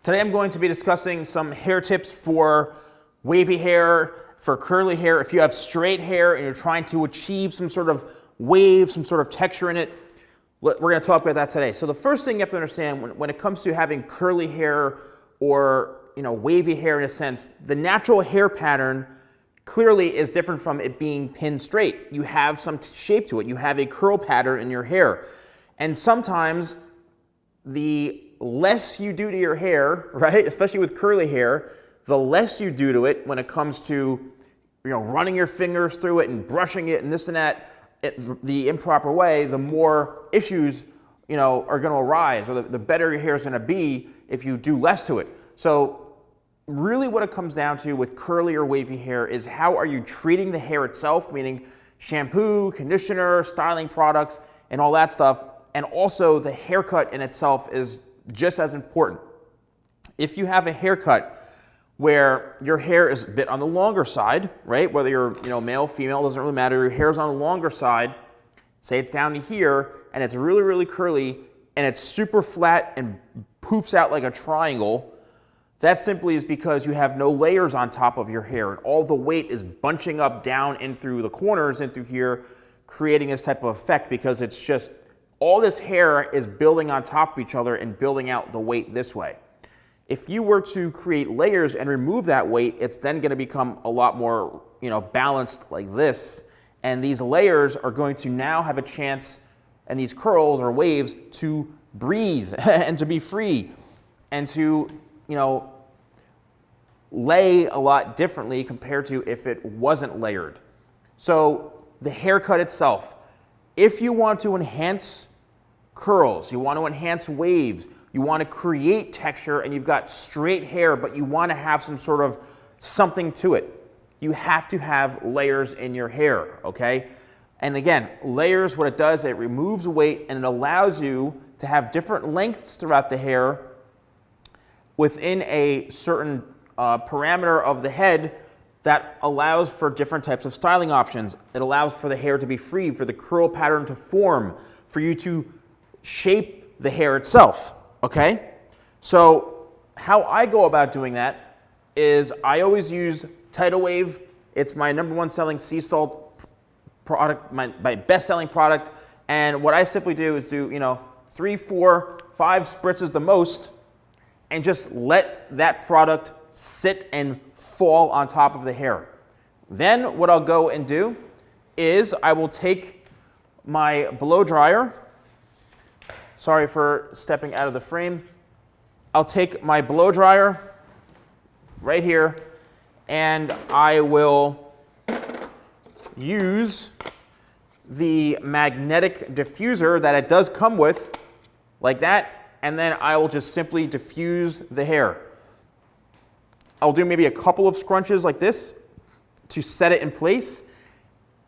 Today I'm going to be discussing some hair tips for wavy hair, for curly hair. If you have straight hair and you're trying to achieve some sort of wave, some sort of texture in it, we're going to talk about that today. So the first thing you have to understand when it comes to having curly hair or wavy hair in a sense, the natural hair pattern clearly is different from it being pinned straight. You have some shape to it. You have a curl pattern in your hair. And sometimes the less you do to your hair, right, especially with curly hair, the less you do to it when it comes to running your fingers through it and brushing it and this and that the improper way, the more issues are going to arise, or the better your hair is going to be if you do less to it. So really what it comes down to with curly or wavy hair is how are you treating the hair itself, meaning shampoo, conditioner, styling products, and all that stuff. And also the haircut in itself is just as important. If you have a haircut where your hair is a bit on the longer side, right? Whether you're male, female, doesn't really matter. Your hair is on the longer side, say it's down to here, and it's really, really curly, and it's super flat and poofs out like a triangle. That simply is because you have no layers on top of your hair, and all the weight is bunching up down in through the corners, in through here, creating this type of effect because it's just all this hair is building on top of each other and building out the weight this way. If you were to create layers and remove that weight, it's then going to become a lot more balanced like this, and these layers are going to now have a chance, and these curls or waves, to breathe and to be free and to lay a lot differently compared to if it wasn't layered. So the haircut itself, if you want to enhance curls, you want to enhance waves, you want to create texture, and you've got straight hair, but you want to have some sort of something to it, you have to have layers in your hair, okay? And again, layers, what it does, it removes weight and it allows you to have different lengths throughout the hair within a certain parameter of the head that allows for different types of styling options. It allows for the hair to be free, for the curl pattern to form, for you to shape the hair itself, okay? So how I go about doing that is I always use Tidal Wave. It's my #1 selling sea salt product, my best-selling product. And what I simply do is do 3, 4, 5 spritzes the most, and just let that product sit and fall on top of the hair. Then what I'll go and do is I will take my blow dryer. Sorry for stepping out of the frame. I'll take my blow dryer right here, and I will use the magnetic diffuser that it does come with, like that, and then I will just simply diffuse the hair. I'll do maybe a couple of scrunches like this to set it in place,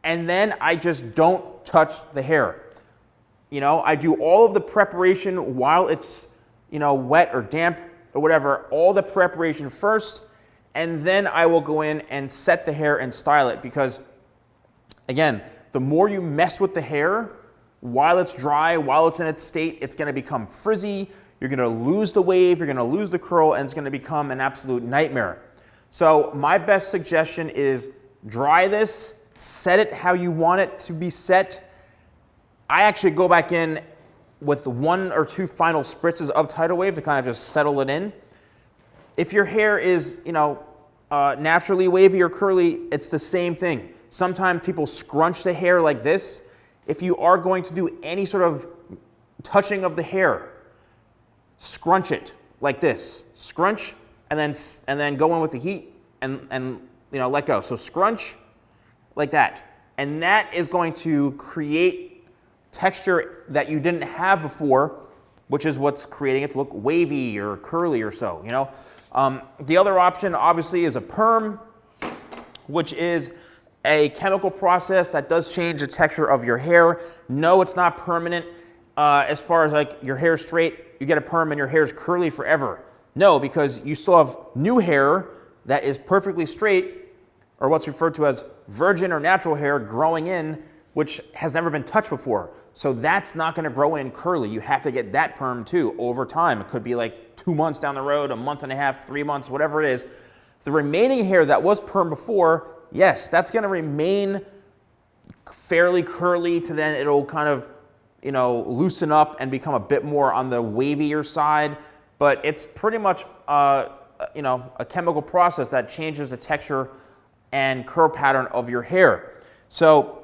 and then I just don't touch the hair. I do all of the preparation while it's wet or damp or whatever, all the preparation first, and then I will go in and set the hair and style it, because again, the more you mess with the hair while it's dry, while it's in its state, it's going to become frizzy, you're going to lose the wave, you're going to lose the curl, and it's going to become an absolute nightmare. So my best suggestion is dry this, set it how you want it to be set. I actually go back in with 1 or 2 final spritzes of Tidal Wave to kind of just settle it in. If your hair is naturally wavy or curly, it's the same thing. Sometimes people scrunch the hair like this. If you are going to do any sort of touching of the hair, scrunch it like this. Scrunch and then go in with the heat and let go. So scrunch like that. And that is going to create texture that you didn't have before, which is what's creating it to look wavy or curly or so, The other option obviously is a perm, which is a chemical process that does change the texture of your hair. No, it's not permanent. As far as like your hair straight, you get a perm and your hair is curly forever. No, because you still have new hair that is perfectly straight, or what's referred to as virgin or natural hair growing in which has never been touched before. So that's not gonna grow in curly. You have to get that perm too over time. It could be like 2 months down the road, a month and a half, 3 months, whatever it is. The remaining hair that was perm before, yes, that's gonna remain fairly curly to then it'll kind of, you know, loosen up and become a bit more on the wavier side. But it's pretty much, you know, a chemical process that changes the texture and curl pattern of your hair. So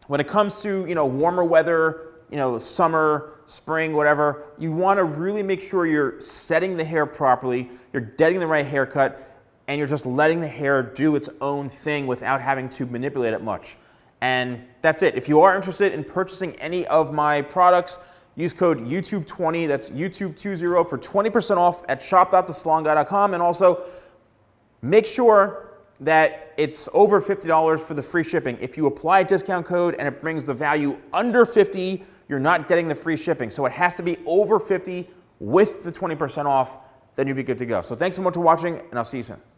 when it comes to, you know, warmer weather, you know, summer, spring, whatever, you want to really make sure you're setting the hair properly, you're getting the right haircut, and you're just letting the hair do its own thing without having to manipulate it much. And that's it. If you are interested in purchasing any of my products, use code YouTube20, that's YouTube20 for 20% off at shop.thesalonguy.com. And also make sure that it's over $50 for the free shipping. If you apply a discount code and it brings the value under $50, you're not getting the free shipping. So it has to be over $50 with the 20% off, then you'll be good to go. So thanks so much for watching, and I'll see you soon.